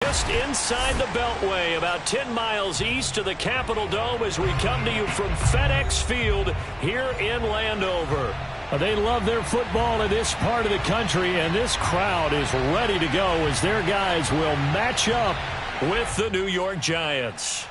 just inside the Beltway, about 10 miles east of the Capitol Dome as we come to you from FedEx Field here in Landover. They love their football in this part of the country, and this crowd is ready to go as their guys will match up with the New York Giants.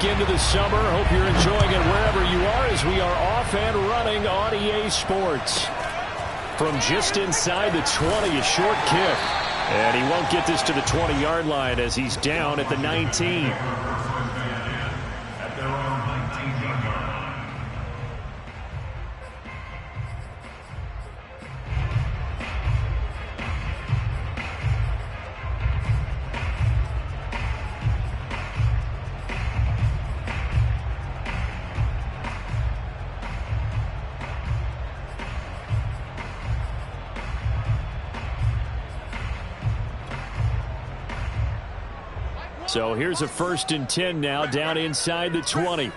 Into the summer. Hope you're enjoying it wherever you are as we are off and running on EA Sports. From just inside the 20, a short kick. And he won't get this to the 20-yard line as he's down at the 19. So here's a 1st and 10 now, down inside the 20.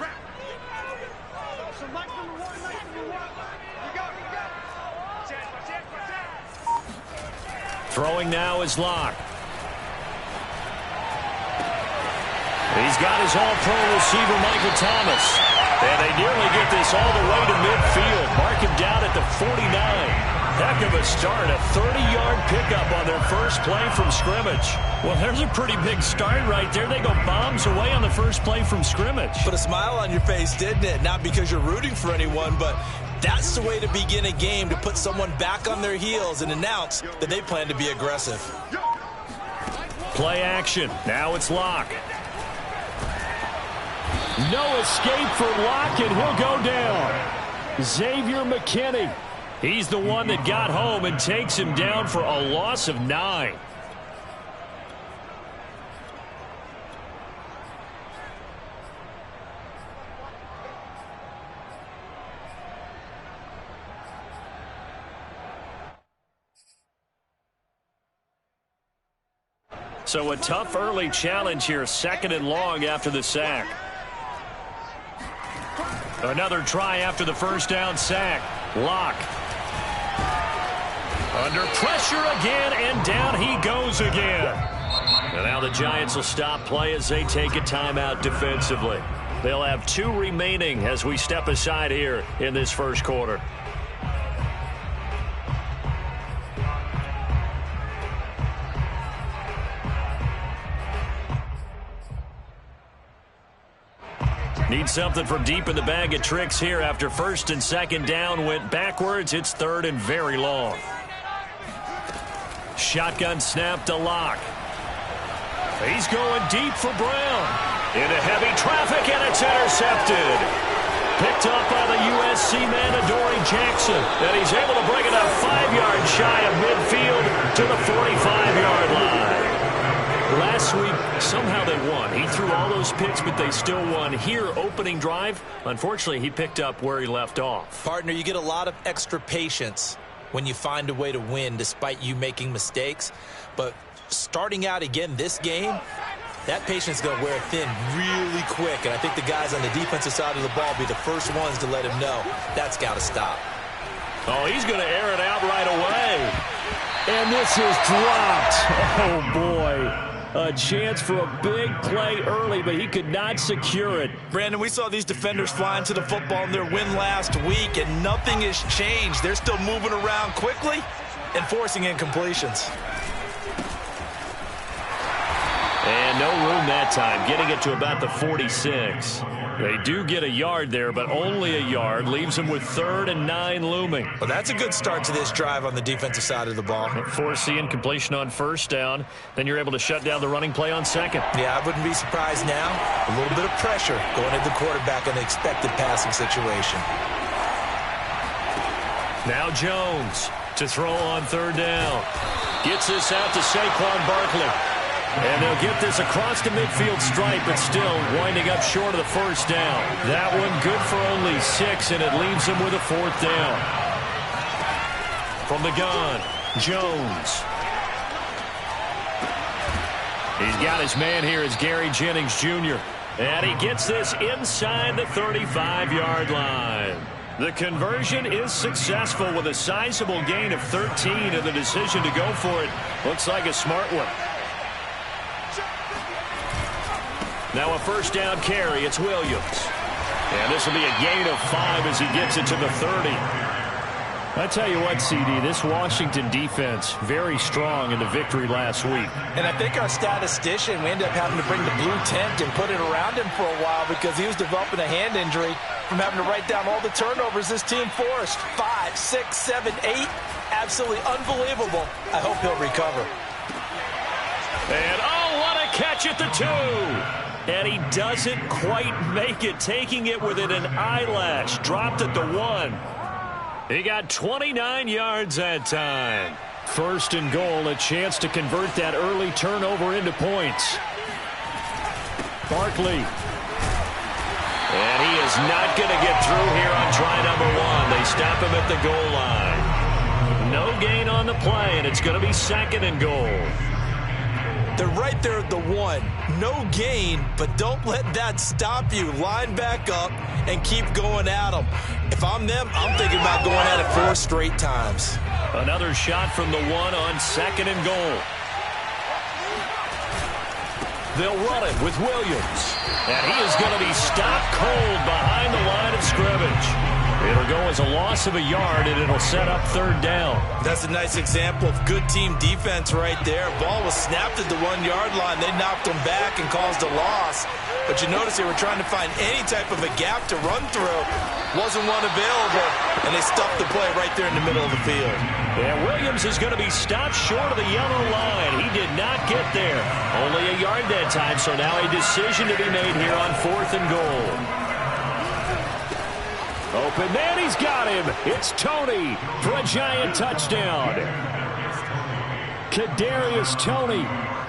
Throwing now is Locke. He's got his all-pro receiver, Michael Thomas. And they nearly get this all the way to midfield. Mark him down at the 49. Heck of a start, a 30-yard pickup on their first play from scrimmage. Well, there's a pretty big start right there. They go bombs away on the first play from scrimmage. Put a smile on your face, didn't it? Not because you're rooting for anyone, but that's the way to begin a game, to put someone back on their heels and announce that they plan to be aggressive. Play action. Now it's Locke. No escape for Locke, and he'll go down. Xavier McKinney. He's the one that got home and takes him down for a loss of 9. So a tough early challenge here, 2nd and long after the sack. Another try after the first down sack. Locke. Under pressure again, and down he goes again. And now the Giants will stop play as they take a timeout defensively. They'll have 2 remaining as we step aside here in this first quarter. Need something from deep in the bag of tricks here after 1st and 2nd down went backwards. It's 3rd and very long. Shotgun snap to Locke. He's going deep for Brown. Into heavy traffic, and it's intercepted. Picked up by the USC man, Adoree Jackson. And he's able to bring it up 5 yards shy of midfield to the 45-yard line. Last week, somehow they won. He threw all those picks, but they still won. Here, opening drive, unfortunately, he picked up where he left off. Partner, you get a lot of extra patience when you find a way to win despite you making mistakes. But starting out again this game, that patience is going to wear thin really quick. And I think the guys on the defensive side of the ball will be the first ones to let him know that's got to stop. Oh, he's going to air it out right away. And this is dropped. Oh, boy. A chance for a big play early, but he could not secure it. Brandon, we saw these defenders flying to the football in their win last week, and nothing has changed. They're still moving around quickly and forcing incompletions. And no room that time, getting it to about the 46. They do get a yard there, but only a yard. Leaves them with 3rd and 9 looming. Well, that's a good start to this drive on the defensive side of the ball. Force the incompletion on 1st down. Then you're able to shut down the running play on 2nd. Yeah, I wouldn't be surprised now. A little bit of pressure going at the quarterback in the expected passing situation. Now Jones to throw on 3rd down. Gets this out to Saquon Barkley. And they'll get this across the midfield stripe, but still winding up short of the first down. That one good for only 6, and it leaves them with a 4th down. From the gun, Jones. He's got his man here as Gary Jennings Jr. And he gets this inside the 35-yard line. The conversion is successful with a sizable gain of 13, and the decision to go for it looks like a smart one. Now a first down carry. It's Williams. And this will be a gain of 5 as he gets it to the 30. I tell you what, CD, this Washington defense, very strong in the victory last week. And I think our statistician, we ended up having to bring the blue tent and put it around him for a while because he was developing a hand injury from having to write down all the turnovers this team forced. 5, 6, 7, 8. Absolutely unbelievable. I hope he'll recover. And, oh, what a catch at the 2. And he doesn't quite make it, taking it within an eyelash. Dropped at the 1. He got 29 yards that time. First and goal, a chance to convert that early turnover into points. Barkley. And he is not going to get through here on try number 1. They stop him at the goal line. No gain on the play, and it's going to be 2nd and goal. They're right there at the 1. No gain, but don't let that stop you. Line back up and keep going at them. If I'm them, I'm thinking about going at it 4 straight times. Another shot from the 1 on 2nd and goal. They'll run it with Williams. And he is going to be stopped cold behind the line of scrimmage. It'll go as a loss of a yard, and it'll set up 3rd down. That's a nice example of good team defense right there. Ball was snapped at the 1-yard line. They knocked him back and caused a loss. But you notice they were trying to find any type of a gap to run through. Wasn't one available, and they stuffed the play right there in the middle of the field. Yeah, Williams is going to be stopped short of the yellow line. He did not get there. Only a yard that time, so now a decision to be made here on 4th and goal. Open man, he's got him. It's Toney for a Giant touchdown. Kadarius Toney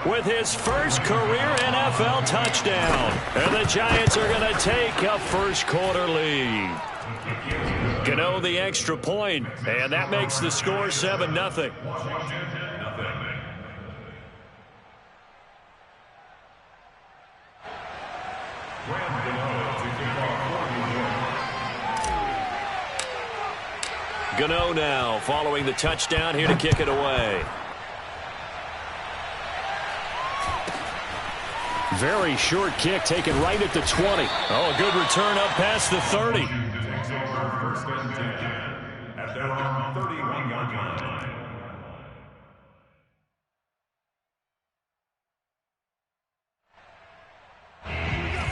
with his first career NFL touchdown. And the Giants are going to take a first-quarter lead. Gano the extra point, and that makes the score 7-0. Gano now following the touchdown here to kick it away. Very short kick taken right at the 20. Oh, a good return up past the 30. First and 10 at their own 31-yard line.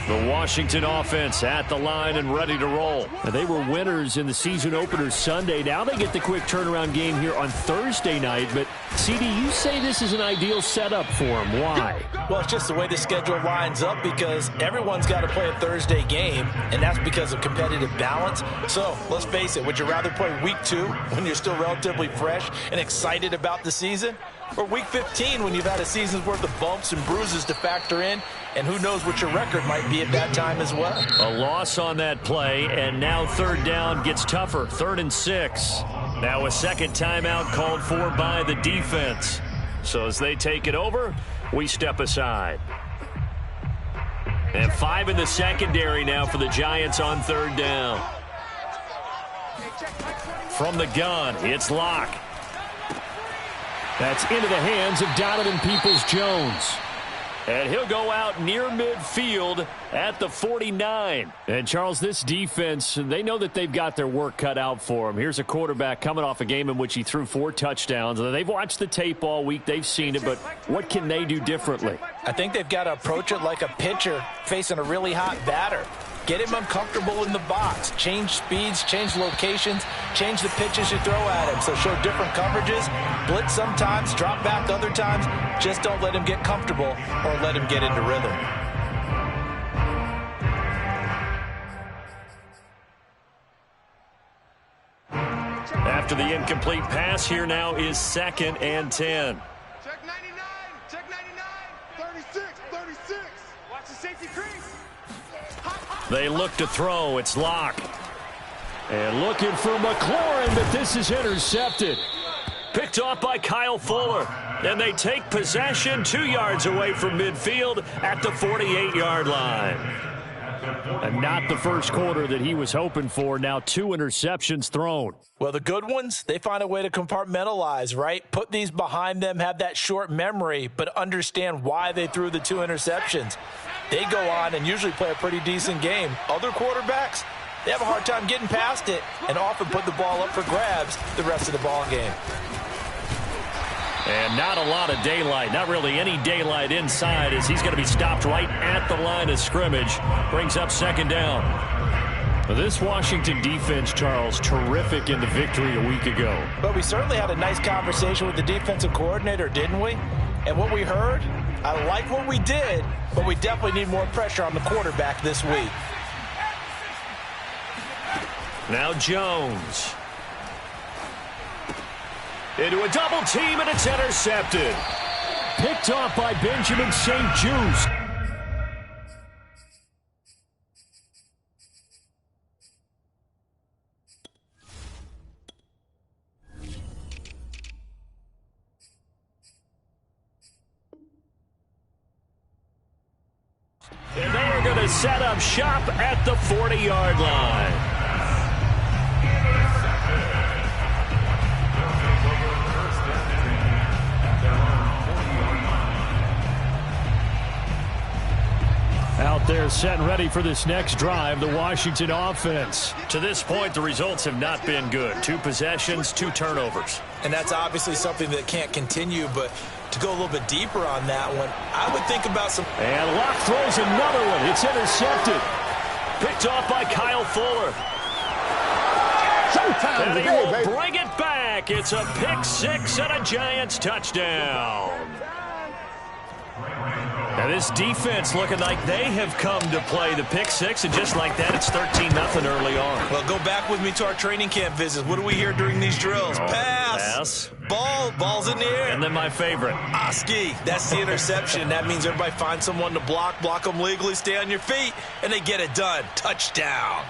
The Washington offense at the line and ready to roll. And they were winners in the season opener Sunday. Now they get the quick turnaround game here on Thursday night. But, CD, you say this is an ideal setup for them. Why? Well, it's just the way the schedule lines up because everyone's got to play a Thursday game, and that's because of competitive balance. So, let's face it, would you rather play week 2 when you're still relatively fresh and excited about the season? Or week 15 when you've had a season's worth of bumps and bruises to factor in, and who knows what your record might be at that time as well. A loss on that play, and now 3rd down gets tougher. 3rd and 6. Now a second timeout called for by the defense. So as they take it over, we step aside. And 5 in the secondary now for the Giants on 3rd down. From the gun, it's Locke. That's into the hands of Donovan Peoples-Jones. And he'll go out near midfield at the 49. And, Charles, this defense, they know that they've got their work cut out for them. Here's a quarterback coming off a game in which he threw 4 touchdowns. They've watched the tape all week. They've seen it. But what can they do differently? I think they've got to approach it like a pitcher facing a really hot batter. Get him uncomfortable in the box. Change speeds, change locations, change the pitches you throw at him. So show different coverages, blitz sometimes, drop back other times. Just don't let him get comfortable or let him get into rhythm. After the incomplete pass, here now is 2nd and 10. Watch the safety crease. They look to throw. It's Locke. And looking for McLaurin, but this is intercepted. Picked off by Kyle Fuller. And they take possession 2 yards away from midfield at the 48-yard line. And not the first quarter that he was hoping for. Now 2 interceptions thrown. Well, the good ones, they find a way to compartmentalize, right? Put these behind them, have that short memory, but understand why they threw the 2 interceptions. They go on and usually play a pretty decent game. Other quarterbacks, they have a hard time getting past it and often put the ball up for grabs the rest of the ball game. And not a lot of daylight, not really any daylight inside, as he's going to be stopped right at the line of scrimmage. Brings up second down. This Washington defense, Charles, terrific in the victory a week ago. But we certainly had a nice conversation with the defensive coordinator, didn't we? And what we heard, I like what we did, but we definitely need more pressure on the quarterback this week. Now Jones. Into a double team, and it's intercepted. Picked off by Benjamin St-Juste. And they are going to set up shop at the 40-yard line. Out there set and ready for this next drive, the Washington offense. To this point, the results have not been good. 2 possessions, 2 turnovers. And that's obviously something that can't continue, but to go a little bit deeper on that one, I would think about some... And Locke throws another one. It's intercepted. Picked off by Kyle Fuller. Showtime And he today, will baby. bring it back. It's a pick 6 and a Giants touchdown. Now this defense looking like they have come to play the pick 6, and just like that, it's 13-0 early on. Well, go back with me to our training camp visits. What do we hear during these drills? Pass. Ball's in the air. And then my favorite. Oski, that's the interception. That means everybody finds someone to block them legally, stay on your feet, and they get it done. Touchdown.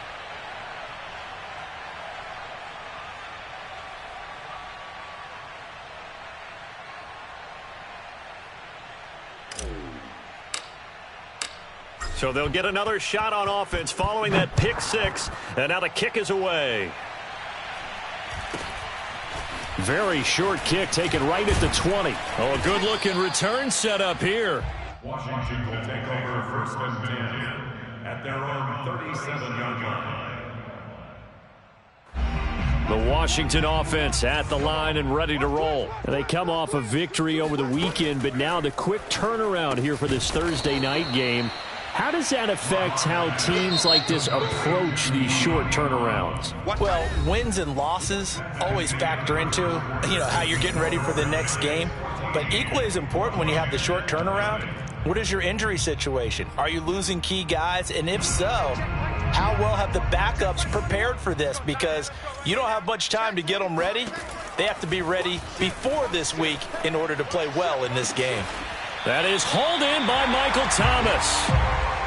So they'll get another shot on offense following that pick 6, and now the kick is away. Very short kick taken right at the 20. Oh, a good-looking return set up here. Washington will take over first and 10 at their own 37-yard line. The Washington offense at the line and ready to roll. They come off a victory over the weekend, but now the quick turnaround here for this Thursday night game. How does that affect how teams like this approach these short turnarounds? Well, wins and losses always factor into, how you're getting ready for the next game. But equally as important when you have the short turnaround, what is your injury situation? Are you losing key guys? And if so, how well have the backups prepared for this? Because you don't have much time to get them ready. They have to be ready before this week in order to play well in this game. That is hauled in by Michael Thomas.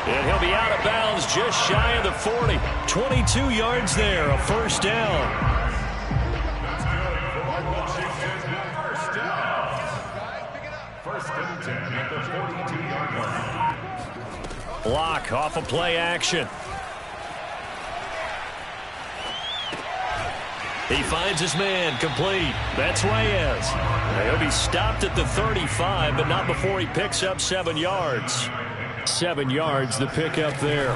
And he'll be out of bounds just shy of the 40. 22 yards there, a first down. That's good for Washington. First down. First and 10 at the 42-yard line. Locke off a play action. He finds his man, complete. That's Reyes. He'll be stopped at the 35, but not before he picks up 7 yards. 7 yards, the pickup there.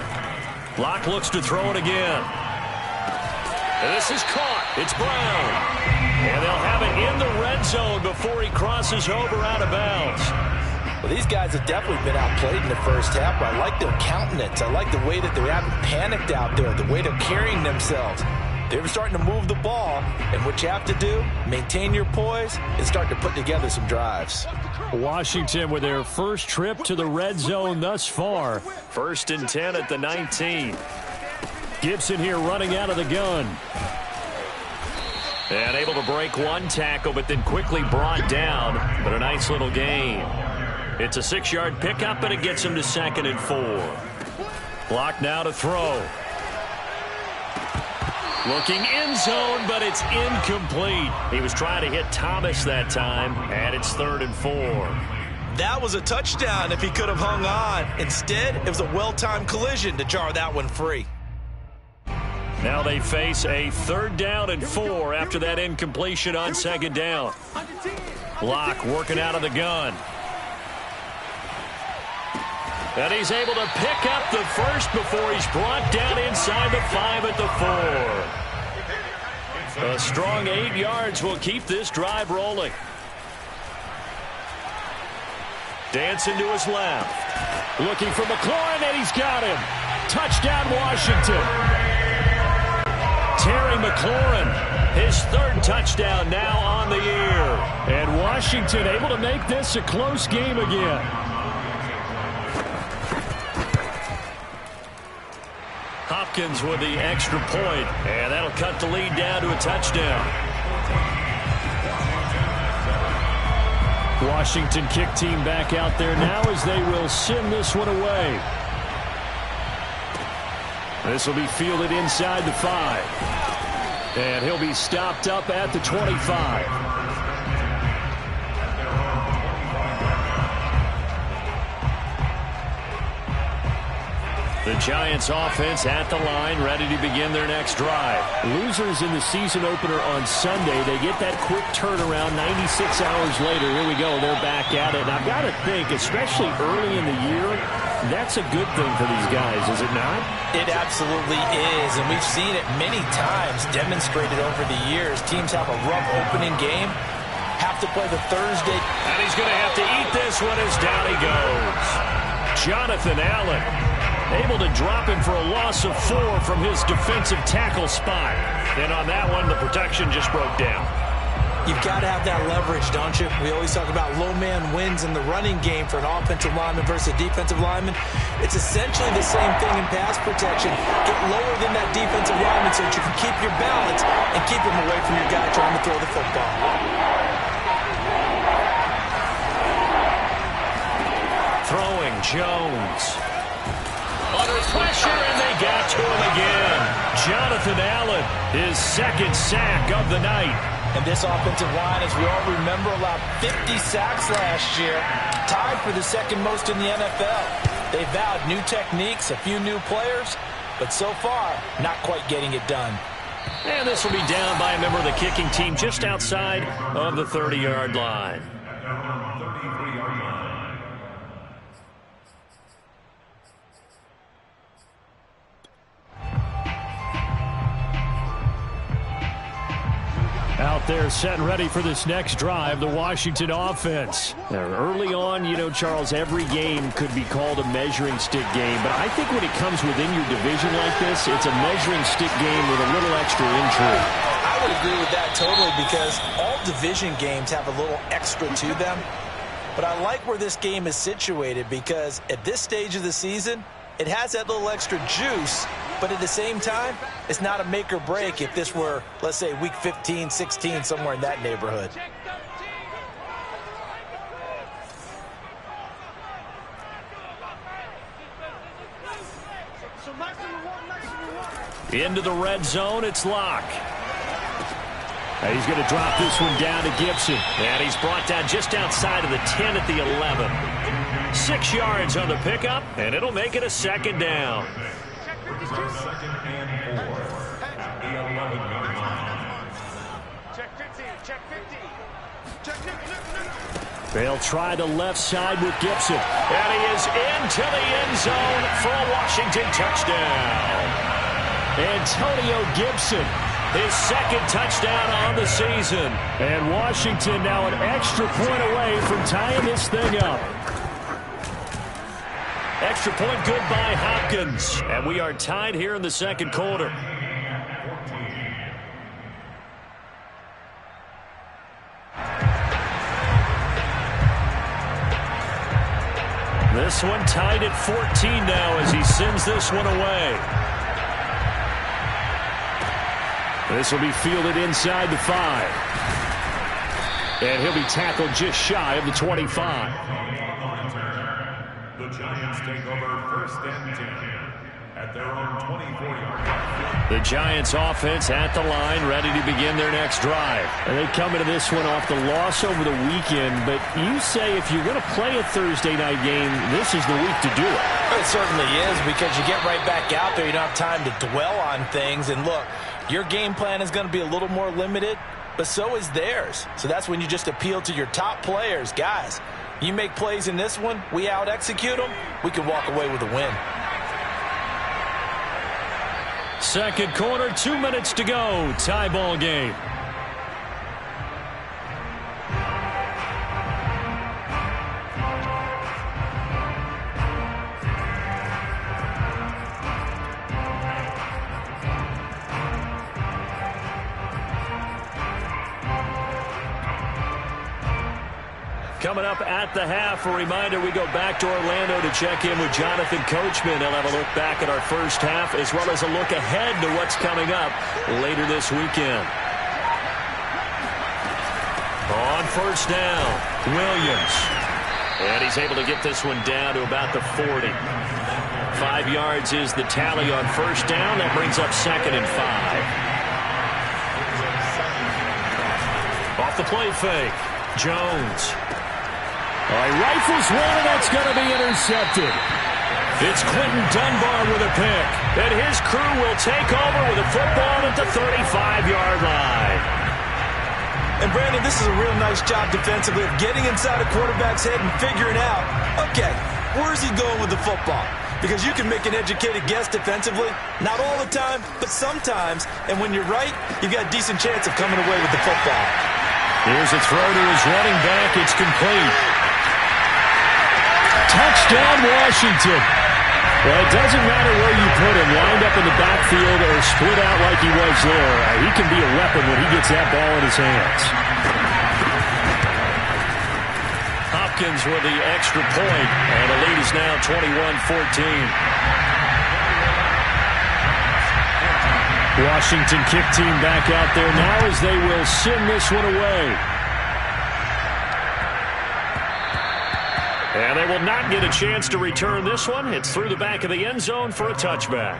Locke looks to throw it again. And this is caught. It's Brown. And they'll have it in the red zone before he crosses over out of bounds. Well, these guys have definitely been outplayed in the first half, but I like their countenance. I like the way that they haven't panicked out there, the way they're carrying themselves. They're starting to move the ball, and what you have to do, maintain your poise and start to put together some drives. Washington with their first trip to the red zone thus far. First and 10 at the 19. Gibson here running out of the gun. And able to break one tackle, but then quickly brought down. But a nice little gain. It's a 6-yard pickup, and it gets him to 2nd and 4. Block now to throw. Looking end zone, but it's incomplete. He was trying to hit Thomas that time, and it's 3rd and 4. That was a touchdown if he could have hung on. Instead, it was a well-timed collision to jar that one free. Now they face a 3rd down and 4 after that incompletion on 2nd down. Locke working out of the gun. And he's able to pick up the first before he's brought down inside the 5 at the 4. A strong 8 yards will keep this drive rolling. Dancing to his left. Looking for McLaurin, and he's got him. Touchdown, Washington. Terry McLaurin, his 3rd touchdown now on the year. And Washington able to make this a close game again. Hopkins with the extra point, and that'll cut the lead down to a touchdown. Washington kick team back out there now as they will send this one away. This will be fielded inside the 5. And he'll be stopped up at the 25. The Giants offense at the line, ready to begin their next drive. Losers in the season opener on Sunday. They get that quick turnaround 96 hours later. Here we go. They're back at it. And I've got to think, especially early in the year, that's a good thing for these guys, is it not? It absolutely is, and we've seen it many times demonstrated over the years. Teams have a rough opening game, have to play the Thursday. And he's going to have to eat this one as down he goes. Jonathan Allen able to drop him for a loss of 4 from his defensive tackle spot. And on that one, the protection just broke down. You've got to have that leverage, don't you? We always talk about low man wins in the running game for an offensive lineman versus a defensive lineman. It's essentially the same thing in pass protection. Get lower than that defensive lineman so that you can keep your balance and keep him away from your guy trying to throw the football. Throwing Jones. Under pressure, and they got to him again. Jonathan Allen, his 2nd sack of the night. And this offensive line, as we all remember, allowed 50 sacks last year, tied for the 2nd most in the NFL. They vowed new techniques, a few new players, but so far, not quite getting it done. And this will be down by a member of the kicking team just outside of the 30-yard line. Out there set and ready for this next drive, the Washington offense. Now, early on, you know, Charles, every game could be called a measuring stick game. But I think when it comes within your division like this, it's a measuring stick game with a little extra intrigue. I would agree with that totally because all division games have a little extra to them. But I like where this game is situated because at this stage of the season, it has that little extra juice. But at the same time, it's not a make or break if this were, let's say, week 15, 16, somewhere in that neighborhood. Into the red zone, it's Locke. He's going to drop this one down to Gibson. And he's brought down just outside of the 10 at the 11. 6 yards on the pickup, and it'll make it a 2nd down. 2nd and 4 at the 11-yard line. Check 50, check 50. Check 50. They'll try the left side with Gibson. And he is into the end zone for a Washington touchdown. Antonio Gibson, his 2nd touchdown on the season. And Washington now an extra point away from tying this thing up. Extra point good by Hopkins. And we are tied here in the 2nd quarter. This one tied at 14 now as he sends this one away. This will be fielded inside the 5. And he'll be tackled just shy of the 25. The Giants take over 1st and 10 at their own 24-yard line. The Giants offense at the line, ready to begin their next drive. And they come into this one off the loss over the weekend, but you say if you're going to play a Thursday night game, this is the week to do it. It certainly is, because you get right back out there. You don't have time to dwell on things. And look, your game plan is going to be a little more limited, but so is theirs. So that's when you just appeal to your top players. Guys, you make plays in this one, we out-execute them, we can walk away with a win. Second quarter, 2 minutes to go. Tie ball game. Coming up at the half, a reminder, we go back to Orlando to check in with Jonathan Coachman. He'll have a look back at our first half as well as a look ahead to what's coming up later this weekend. On first down, Williams. And he's able to get this one down to about the 40. 5 yards is the tally on first down. That brings up 2nd and 5. Off the play fake, Jones. He rifles one, and that's going to be intercepted. It's Quentin Dunbar with a pick. And his crew will take over with a football at the 35-yard line. And, Brandon, this is a real nice job defensively of getting inside a quarterback's head and figuring out, okay, where's he going with the football? Because you can make an educated guess defensively. Not all the time, but sometimes. And when you're right, you've got a decent chance of coming away with the football. Here's a throw to his running back. It's complete. Touchdown, Washington. Well, it doesn't matter where you put him, lined up in the backfield or split out like he was there. He can be a weapon when he gets that ball in his hands. Hopkins with the extra point, and the lead is now 21-14. Washington kick team back out there now as they will send this one away. And they will not get a chance to return this one. It's through the back of the end zone for a touchback.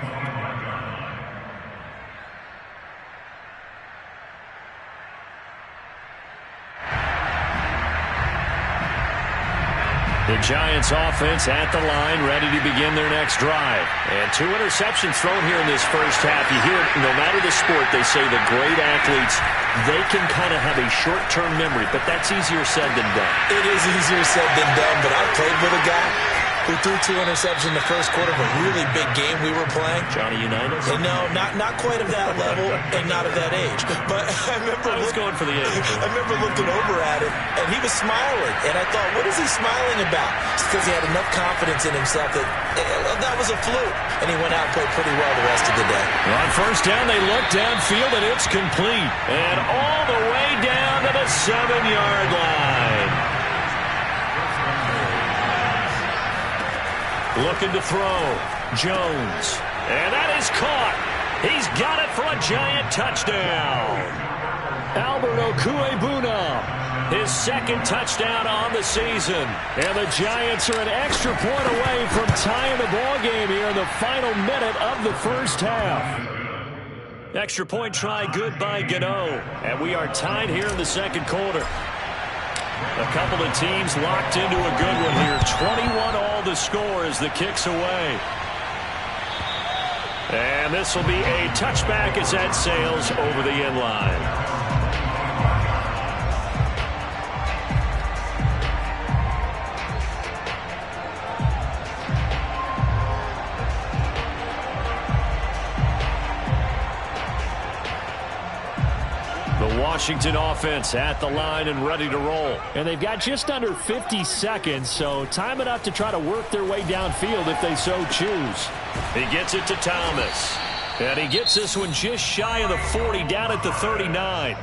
The Giants offense at the line, ready to begin their next drive. And 2 interceptions thrown here in this first half. You hear it, no matter the sport, they say the great athletes, they can kind of have a short-term memory, but that's easier said than done. It is easier said than done, but I played with a guy who threw 2 interceptions in the first quarter of a really big game we were playing. Johnny Unitas? No, not quite of that level and not of that age. But I was going for the age. I remember looking over at him, and he was smiling. And I thought, what is he smiling about? It's because he had enough confidence in himself that was a fluke. And he went out and played pretty well the rest of the day. On first down, they look downfield, and it's complete. And all the way down to the 7-yard line. Looking to throw. Jones. And that is caught. He's got it for a Giant touchdown. Albert Okwuegbuna, his 2nd touchdown on the season. And the Giants are an extra point away from tying the ball game here in the final minute of the first half. Extra point try good by Gano. And we are tied here in the second quarter. A couple of teams locked into a good one here. 21 all the score as the kick's away. And this will be a touchback as that sails over the end line. Washington offense at the line and ready to roll. And they've got just under 50 seconds, so time enough to try to work their way downfield if they so choose. He gets it to Thomas. And he gets this one just shy of the 40, down at the 39.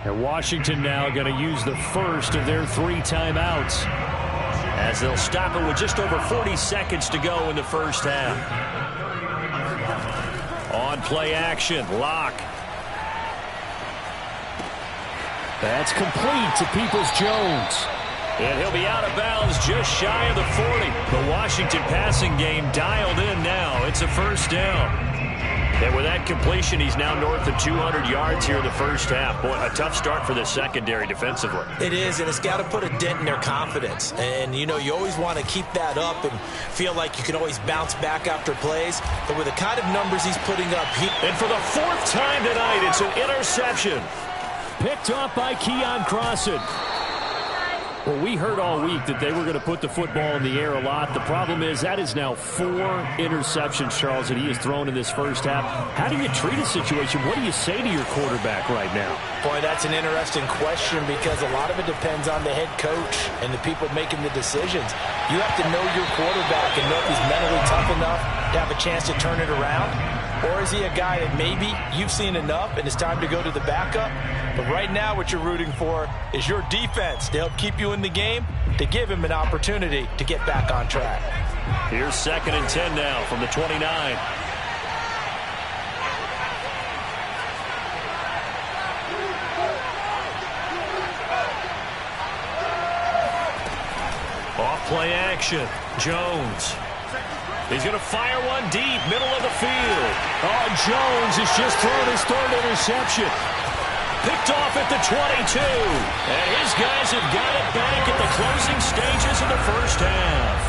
And Washington now going to use the first of their 3 timeouts, as they'll stop it with just over 40 seconds to go in the first half. On play action, Locke. That's complete to Peoples-Jones. And he'll be out of bounds just shy of the 40. The Washington passing game dialed in now. It's a first down. And with that completion, he's now north of 200 yards here in the first half. Boy, a tough start for the secondary defensively. It is, and it's got to put a dent in their confidence. And, you know, you always want to keep that up and feel like you can always bounce back after plays. But with the kind of numbers he's putting up, and for the fourth time tonight, it's an interception. Picked off by Keon Crossan. Well, we heard all week that they were going to put the football in the air a lot. The problem is that is now 4 interceptions, Charles, that he has thrown in this first half. How do you treat a situation? What do you say to your quarterback right now? Boy, that's an interesting question because a lot of it depends on the head coach and the people making the decisions. You have to know your quarterback and know if he's mentally tough enough to have a chance to turn it around. Or is he a guy that maybe you've seen enough and it's time to go to the backup? But right now what you're rooting for is your defense to help keep you in the game, to give him an opportunity to get back on track. Here's 2nd and 10 now from the 29. Off play action. Jones. He's going to fire one deep, middle of the field. Oh, Jones has just thrown his 3rd interception. Picked off at the 22. And his guys have got it back at the closing stages of the first half.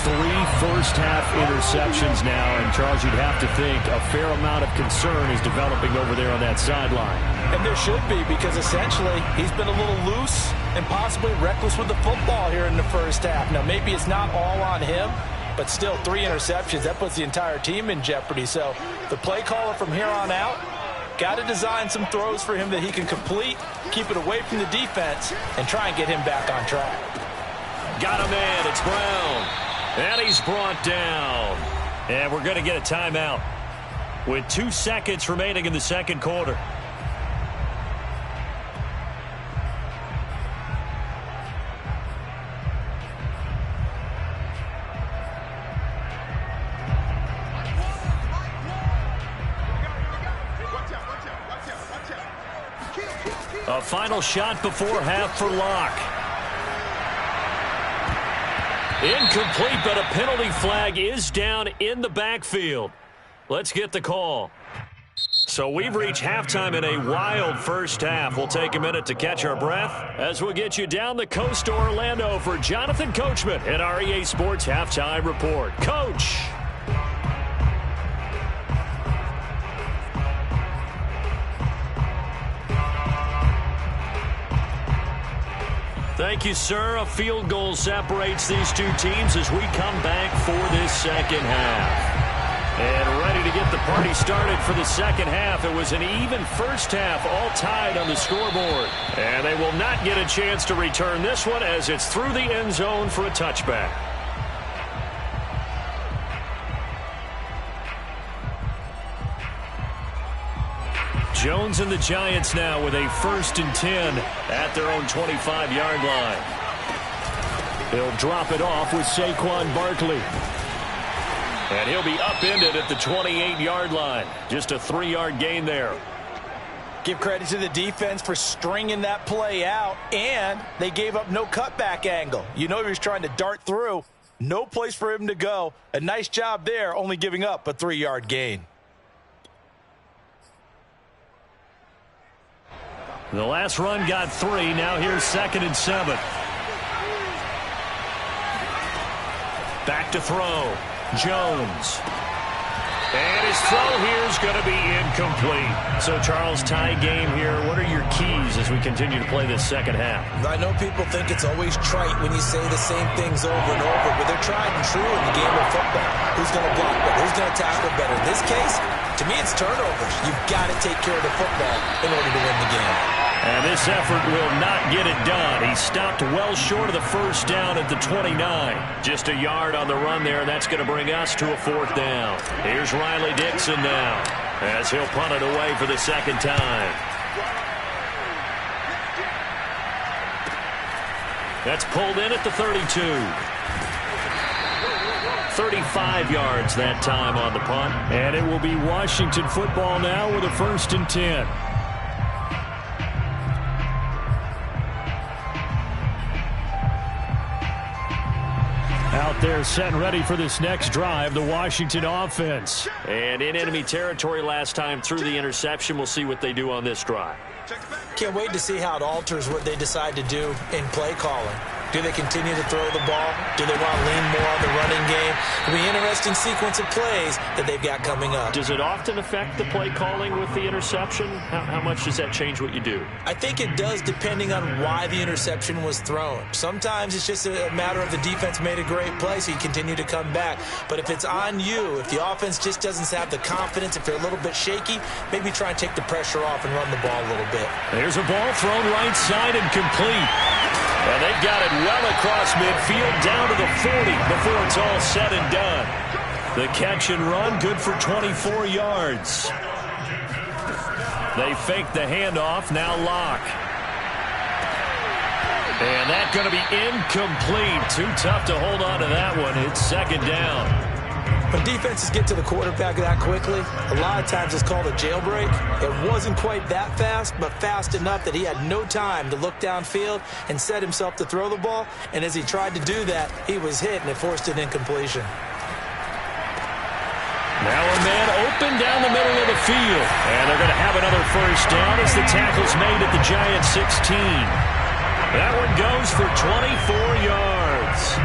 3 first-half interceptions now. And, Charles, you'd have to think a fair amount of concern is developing over there on that sideline. And there should be because, essentially, he's been a little loose and possibly reckless with the football here in the first half. Now, maybe it's not all on him. But still, 3 interceptions, that puts the entire team in jeopardy. So the play caller from here on out got to design some throws for him that he can complete, keep it away from the defense, and try and get him back on track. Got him in. It's Brown. And he's brought down. And we're going to get a timeout with 2 seconds remaining in the second quarter. A final shot before half for Locke. Incomplete, but a penalty flag is down in the backfield. Let's get the call. So we've reached halftime in a wild first half. We'll take a minute to catch our breath as we'll get you down the coast to Orlando for Jonathan Coachman at our EA Sports Halftime Report. Coach. Thank you, sir. A field goal separates these two teams as we come back for this second half. And ready to get the party started for the second half. It was an even first half, all tied on the scoreboard. And they will not get a chance to return this one as it's through the end zone for a touchback. Jones and the Giants now with a 1st and 10 at their own 25-yard line. He'll drop it off with Saquon Barkley. And he'll be upended at the 28-yard line. Just a 3-yard gain there. Give credit to the defense for stringing that play out, and they gave up no cutback angle. You know he was trying to dart through. No place for him to go. A nice job there, only giving up a 3-yard gain. The last run got 3. Now here's 2nd and 7. Back to throw. Jones. And his throw here is going to be incomplete. So, Charles, tie game here. What are your keys as we continue to play this second half? I know people think it's always trite when you say the same things over and over, but they're tried and true in the game of football. Who's going to block better? Who's going to tackle better? In this case, to me, it's turnovers. You've got to take care of the football in order to win the game. And this effort will not get it done. He stopped well short of the first down at the 29. Just a yard on the run there. That's going to bring us to a 4th down. Here's Riley Dixon now as he'll punt it away for the second time. That's pulled in at the 32. 35 yards that time on the punt. And it will be Washington football now with a 1st and 10. Out there set and ready for this next drive, the Washington offense. And in enemy territory last time through the interception. We'll see what they do on this drive. Can't wait to see how it alters what they decide to do in play calling. Do they continue to throw the ball? Do they want to lean more on the running game? It'll be an interesting sequence of plays that they've got coming up. Does it often affect the play calling with the interception? How much does that change what you do? I think it does depending on why the interception was thrown. Sometimes it's just a matter of the defense made a great play, so you continue to come back. But if it's on you, if the offense just doesn't have the confidence, if they're a little bit shaky, maybe try and take the pressure off and run the ball a little bit. There's a ball thrown right side and complete. And they've got it well across midfield down to the 40 before it's all said and done. The catch and run, good for 24 yards. They fake the handoff, now Locke. And that's going to be incomplete. Too tough to hold on to that one. It's second down. When defenses get to the quarterback that quickly, a lot of times it's called a jailbreak. It wasn't quite that fast, but fast enough that he had no time to look downfield and set himself to throw the ball. And as he tried to do that, he was hit, and it forced an incompletion. Now a man open down the middle of the field. And they're going to have another first down as the tackle's made at the Giants 16. That one goes for 24 yards.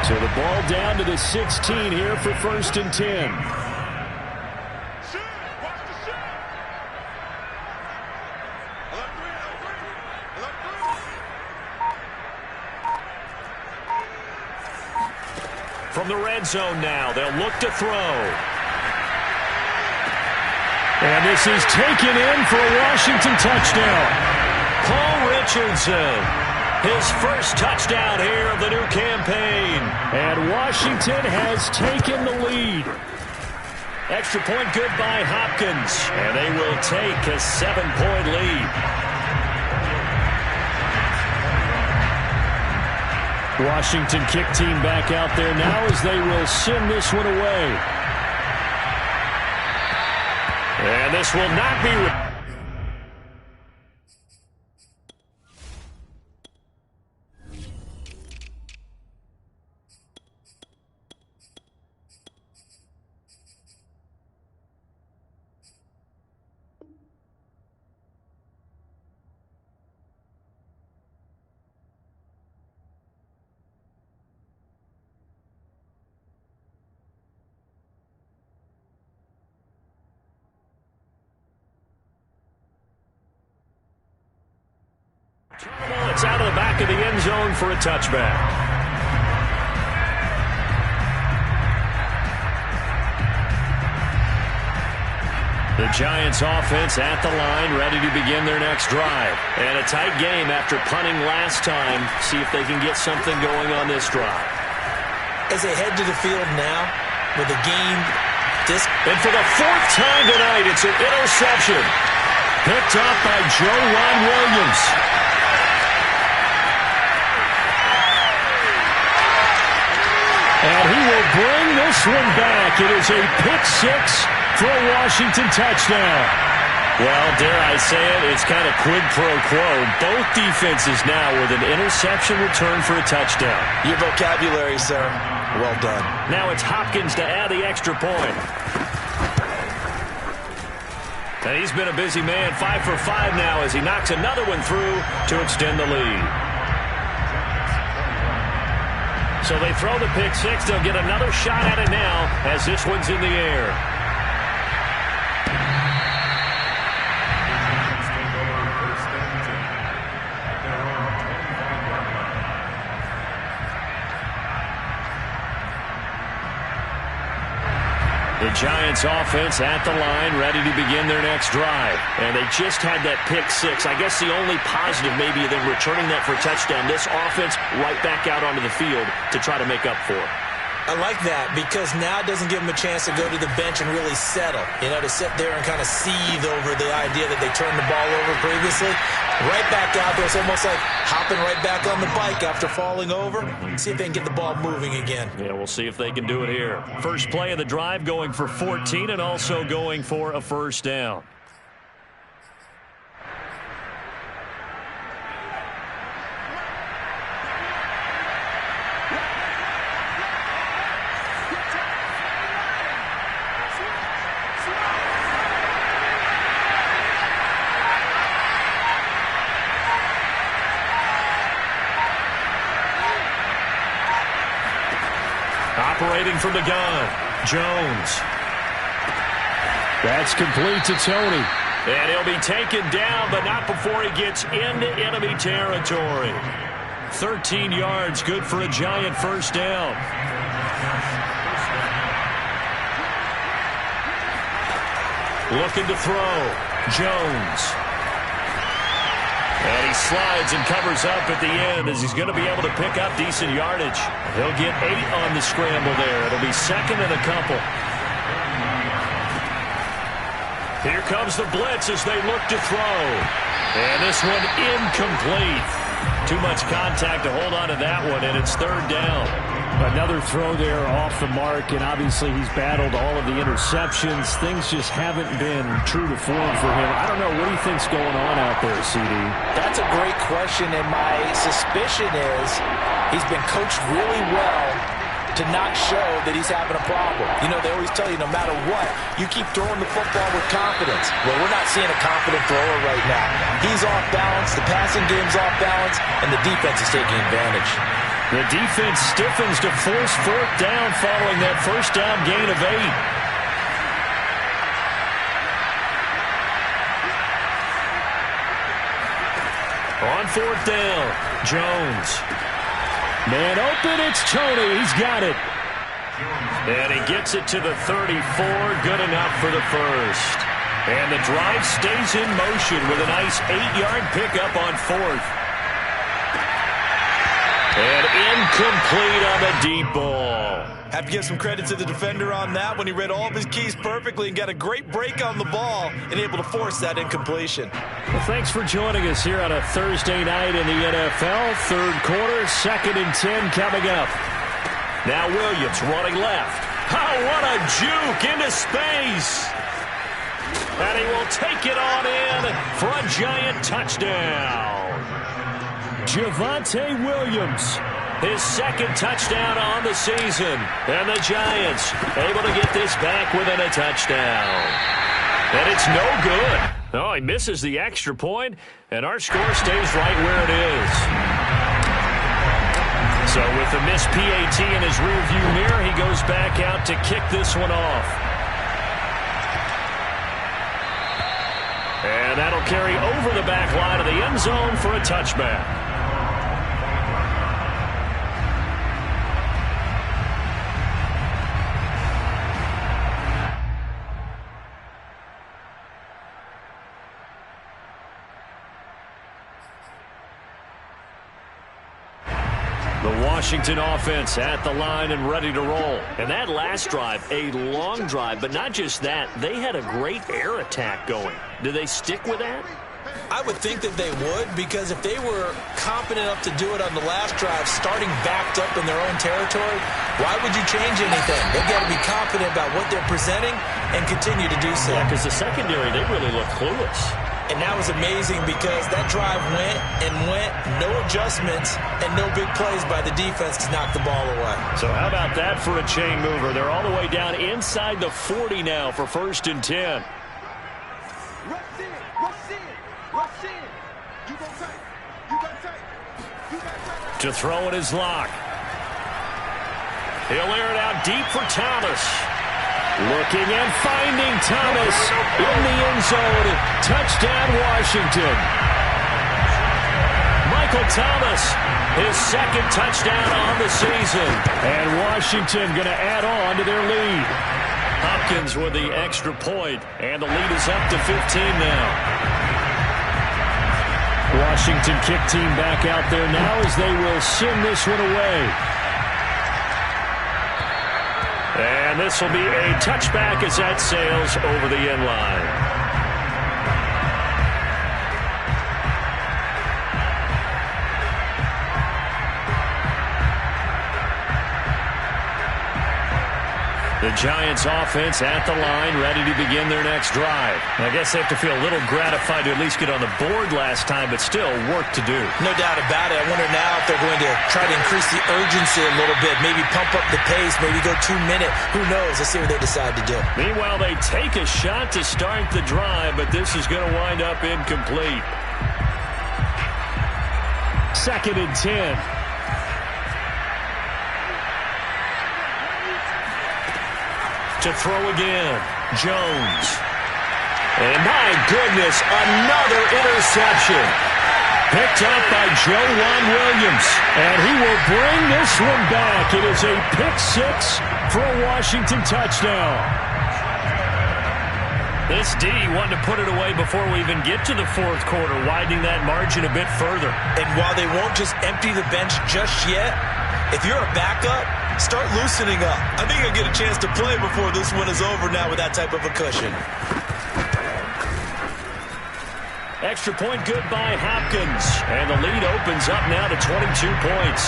So the ball down to the 16 here for 1st and 10. From the red zone now, they'll look to throw. And this is taken in for a Washington touchdown. Paul Richardson. His first touchdown here of the new campaign. And Washington has taken the lead. Extra point good by Hopkins. And they will take a 7-point lead. Washington kick team back out there now as they will send this one away. And this will not be... It's out of the back of the end zone for a touchback. The Giants offense at the line, ready to begin their next drive. And a tight game after punting last time. See if they can get something going on this drive. As they head to the field now with a game this... And for the 4th time tonight, it's an interception. Picked up by Joe Ron Williams. And he will bring this one back. It is a pick 6 for a Washington touchdown. Well, dare I say it, it's kind of quid pro quo. Both defenses now with an interception return for a touchdown. Your vocabulary, sir. Well done. Now it's Hopkins to add the extra point. And he's been a busy man, 5 for 5 now as he knocks another one through to extend the lead. So they throw the pick 6. They'll get another shot at it now as this one's in the air. The Giants offense at the line, ready to begin their next drive. And they just had that pick 6. I guess the only positive maybe of them returning that for a touchdown. This offense right back out onto the field to try to make up for it. I like that because now it doesn't give them a chance to go to the bench and really settle. You know, to sit there and kind of seethe over the idea that they turned the ball over previously. Right back out there. It's almost like hopping right back on the bike after falling over. See if they can get the ball moving again. Yeah, we'll see if they can do it here. First play of the drive going for 14 and also going for a first down. Operating from the gun, Jones. That's complete to Tony. And he'll be taken down, but not before he gets into enemy territory. 13 yards, good for a Giant first down. Looking to throw, Jones. And he slides and covers up at the end as he's going to be able to pick up decent yardage. He'll get 8 on the scramble there. It'll be second and a couple. Here comes the blitz as they look to throw. And this one incomplete. Too much contact to hold on to that one, and it's third down. Another throw there off the mark, and obviously he's battled all of the interceptions. Things just haven't been true to form for him. I don't know. What do you think's going on out there, CD? That's a great question, and my suspicion is he's been coached really well to not show that he's having a problem. You know, they always tell you no matter what, you keep throwing the football with confidence. Well, we're not seeing a confident thrower right now. He's off balance, the passing game's off balance, and the defense is taking advantage. The defense stiffens to force fourth down following that first down gain of 8. On fourth down, Jones. Man open, it's Tony. He's got it. And he gets it to the 34. Good enough for the first. And the drive stays in motion with a nice 8-yard pickup on fourth. And incomplete on the deep ball. Have to give some credit to the defender on that when he read all of his keys perfectly and got a great break on the ball and able to force that incompletion. Well, thanks for joining us here on a Thursday night in the NFL. Third quarter, 2nd and 10 coming up. Now Williams running left. Oh, what a juke into space. And he will take it on in for a Giant touchdown. Javonte Williams. His second touchdown on the season. And the Giants able to get this back within a touchdown. And it's no good. Oh, he misses the extra point, and our score stays right where it is. So with the missed PAT in his rearview mirror, he goes back out to kick this one off. And that'll carry over the back line of the end zone for a touchback. Washington offense at the line and ready to roll. And that last drive, a long drive, but not just that. They had a great air attack going. Do they stick with that? I would think that they would, because if they were confident enough to do it on the last drive, starting backed up in their own territory, why would you change anything? They've got to be confident about what they're presenting and continue to do so. Yeah, because the secondary, they really look clueless. And that was amazing because that drive went and went, no adjustments, and no big plays by the defense to knock the ball away. So how about that for a chain mover? They're all the way down inside the 40 now for 1st and 10. To throw it is Locke. He'll air it out deep for Thomas. Looking and finding Thomas in the end zone. Touchdown, Washington. Michael Thomas, his second touchdown on the season. And Washington going to add on to their lead. Hopkins with the extra point, and the lead is up to 15 now. Washington kick team back out there now as they will send this one away. And this will be a touchback as that sails over the end line. The Giants offense at the line, ready to begin their next drive. I guess they have to feel a little gratified to at least get on the board last time, but still work to do. No doubt about it. I wonder now if they're going to try to increase the urgency a little bit, maybe pump up the pace, maybe go 2 minute. Who knows? Let's see what they decide to do. Meanwhile, they take a shot to start the drive, but this is going to wind up incomplete. 2nd and 10. To throw again, Jones. And my goodness, another interception. Picked up by Joejuan Williams. And he will bring this one back. It is a pick six for a Washington touchdown. This D wanted to put it away before we even get to the fourth quarter, widening that margin a bit further. And while they won't just empty the bench just yet, if you're a backup, start loosening up. I think you'll get a chance to play before this one is over now with that type of a cushion. Extra point good by Hopkins. And the lead opens up now to 22 points.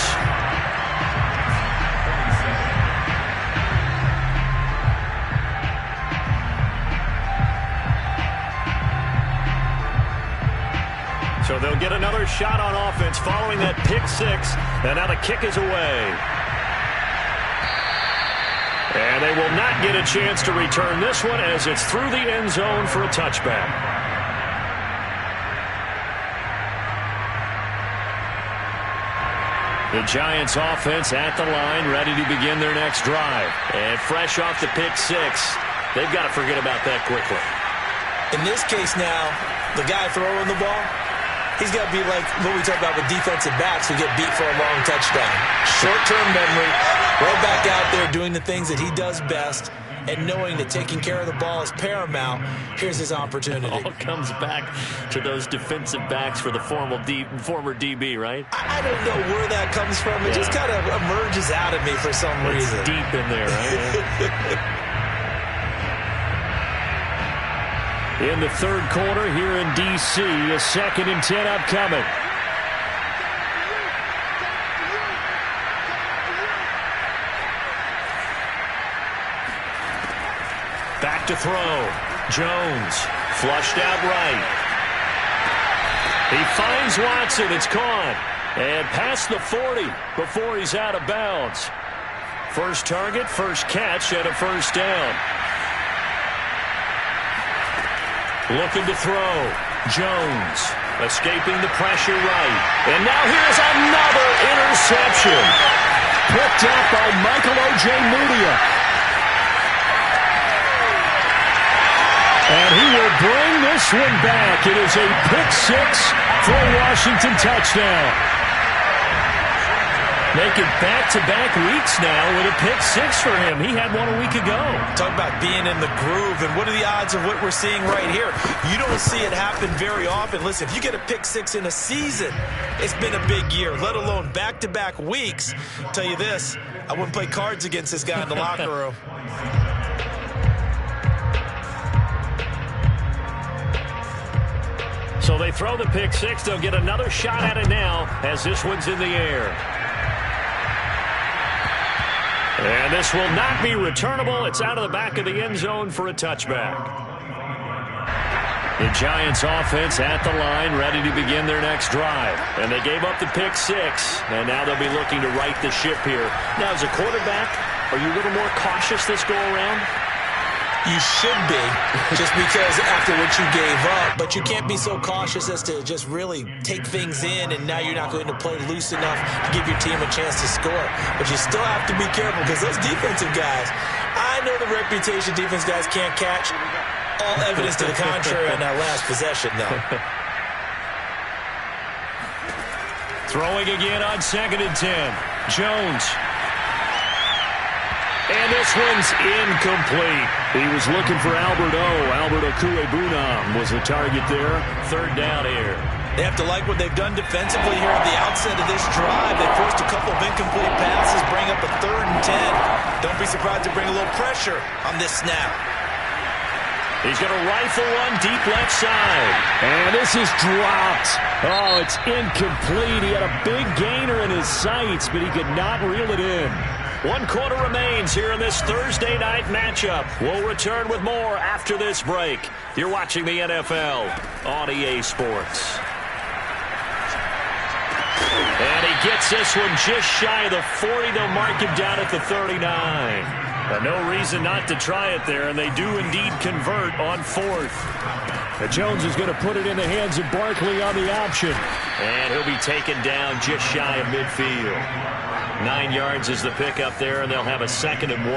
So they'll get another shot on offense following that pick six. And now the kick is away. And they will not get a chance to return this one as it's through the end zone for a touchback. The Giants offense at the line, ready to begin their next drive. And fresh off the pick six, they've got to forget about that quickly. In this case now, the guy throwing the ball, he's got to be like what we talk about with defensive backs who get beat for a long touchdown. Short-term memory, right back out there doing the things that he does best, and knowing that taking care of the ball is paramount. Here's his opportunity. It all comes back to those defensive backs for the former DB, right? I don't know where that comes from. It just kind of emerges out of me for some reason. It's deep in there, right? In the third quarter here in D.C., a 2nd and 10 upcoming. Back to throw. Jones flushed out right. He finds Watson. It's caught. And past the 40 before he's out of bounds. First target, first catch, and a first down. Looking to throw. Jones escaping the pressure right. And now here's another interception. Picked up by Michael Ojemudia. And he will bring this one back. It is a pick six for a Washington touchdown. Making back-to-back weeks now with a pick six for him. He had one a week ago. Talk about being in the groove, and what are the odds of what we're seeing right here? You don't see it happen very often. Listen, if you get a pick six in a season, it's been a big year, let alone back-to-back weeks. I'll tell you this, I wouldn't play cards against this guy in the locker room. So they throw the pick six. They'll get another shot at it now as this one's in the air. And this will not be returnable. It's out of the back of the end zone for a touchback. The Giants offense at the line, ready to begin their next drive. And they gave up the pick six, and now they'll be looking to right the ship here. Now, as a quarterback, are you a little more cautious this go-around? You should be, just because after what you gave up. But you can't be so cautious as to just really take things in, and now you're not going to play loose enough to give your team a chance to score. But you still have to be careful, because those defensive guys, I know the reputation defense guys can't catch. All evidence to the contrary on that last possession, though. Throwing again on 2nd and 10. Jones. And this one's incomplete. He was looking for Albert Okwuegbunam was the target there. Third down here. They have to like what they've done defensively here at the outset of this drive. They forced a couple of incomplete passes, bring up a 3rd and 10. Don't be surprised to bring a little pressure on this snap. He's going to rifle one deep left side. And this is dropped. Oh, it's incomplete. He had a big gainer in his sights, but he could not reel it in. 1 quarter remains here in this Thursday night matchup. We'll return with more after this break. You're watching the NFL on EA Sports. And he gets this one just shy of the 40. They'll mark him down at the 39. No reason not to try it there, and they do indeed convert on 4th. And Jones is going to put it in the hands of Barkley on the option. And he'll be taken down just shy of midfield. 9 yards is the pickup there, and they'll have a 2nd and 1.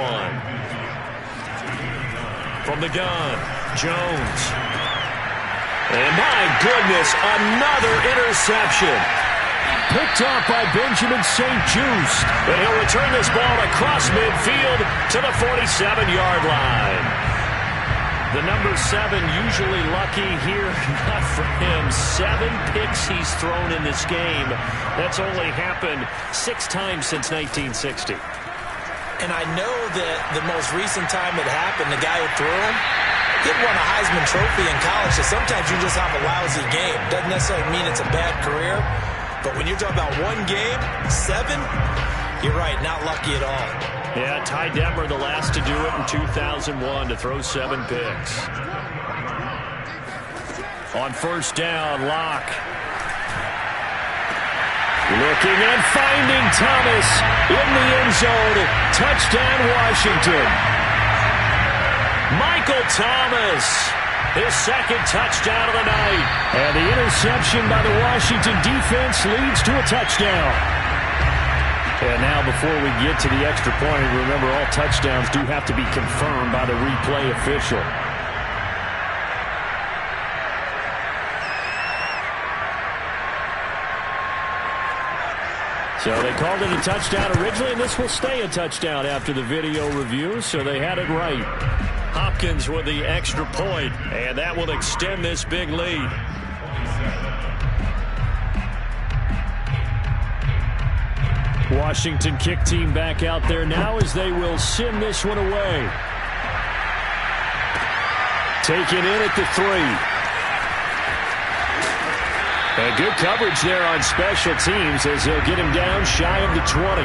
From the gun, Jones. And my goodness, another interception. Picked off by Benjamin St-Juste. And he'll return this ball across midfield to the 47-yard line. The number 7 usually lucky here, not for him. 7 picks he's thrown in this game. That's only happened 6 times since 1960. And I know that the most recent time it happened, the guy who threw him, he won a Heisman Trophy in college, so sometimes you just have a lousy game. Doesn't necessarily mean it's a bad career, but when you're talking about one game, 7, you're right, not lucky at all. Yeah, Ty Detmer, the last to do it in 2001, to throw 7 picks. On first down, Locke. Looking and finding Thomas in the end zone. Touchdown, Washington. Michael Thomas, his second touchdown of the night. And the interception by the Washington defense leads to a touchdown. And now before we get to the extra point, remember all touchdowns do have to be confirmed by the replay official. So they called it a touchdown originally, and this will stay a touchdown after the video review, so they had it right. Hopkins with the extra point, and that will extend this big lead. Washington kick team back out there now as they will send this one away. Taken in at the 3. And good coverage there on special teams as they'll get him down shy of the 20.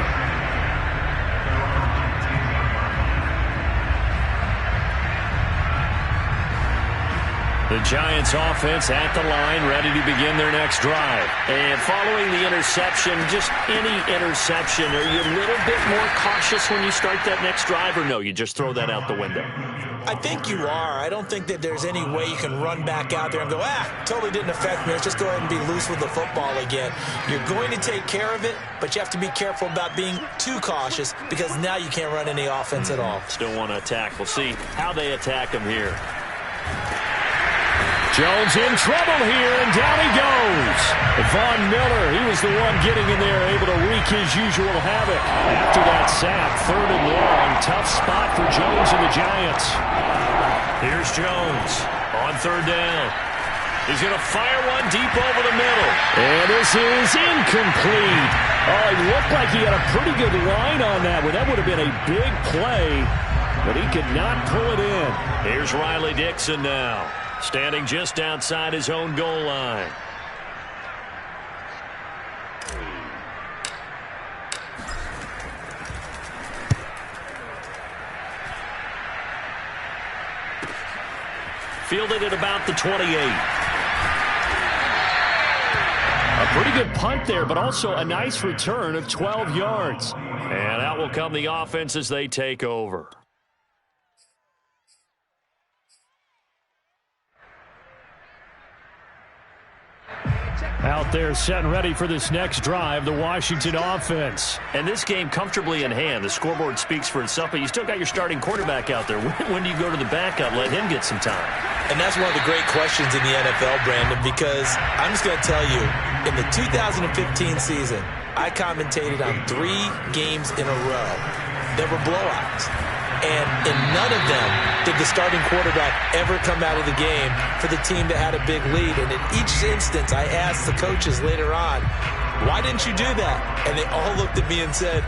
The Giants offense at the line, ready to begin their next drive. And following the interception, just any interception, are you a little bit more cautious when you start that next drive, or no, you just throw that out the window? I think you are. I don't think that there's any way you can run back out there and go, totally didn't affect me. Let's just go ahead and be loose with the football again. You're going to take care of it, but you have to be careful about being too cautious because now you can't run any offense at all. Still want to attack. We'll see how they attack him here. Jones in trouble here, and down he goes. Von Miller, he was the one getting in there, able to wreak his usual havoc. After that sack, 3rd and long, tough spot for Jones and the Giants. Here's Jones on 3rd down. He's going to fire one deep over the middle. And this is incomplete. Oh, it looked like he had a pretty good line on that one. That would have been a big play, but he could not pull it in. Here's Riley Dixon now, standing just outside his own goal line. Fielded at about the 28. A pretty good punt there, but also a nice return of 12 yards. And out will come the offense as they take over. Out there set and ready for this next drive, the Washington offense. And this game comfortably in hand. The scoreboard speaks for itself, but you still got your starting quarterback out there. When do you go to the backup? Let him get some time. And that's one of the great questions in the NFL, Brandon, because I'm just going to tell you, in the 2015 season, I commentated on 3 games in a row. There were blowouts. And in none of them did the starting quarterback ever come out of the game for the team that had a big lead. And in each instance, I asked the coaches later on, why didn't you do that? And they all looked at me and said,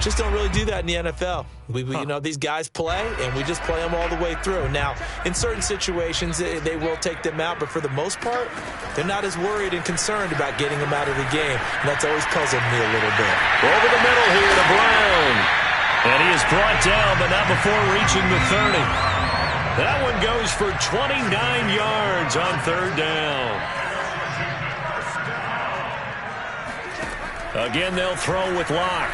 just don't really do that in the NFL. You know, these guys play, and we just play them all the way through. Now, in certain situations, they will take them out, but for the most part, they're not as worried and concerned about getting them out of the game. And that's always puzzled me a little bit. Over the middle here to Brown. And he is brought down, but not before reaching the 30. That one goes for 29 yards on 3rd down. Again, they'll throw with Locke.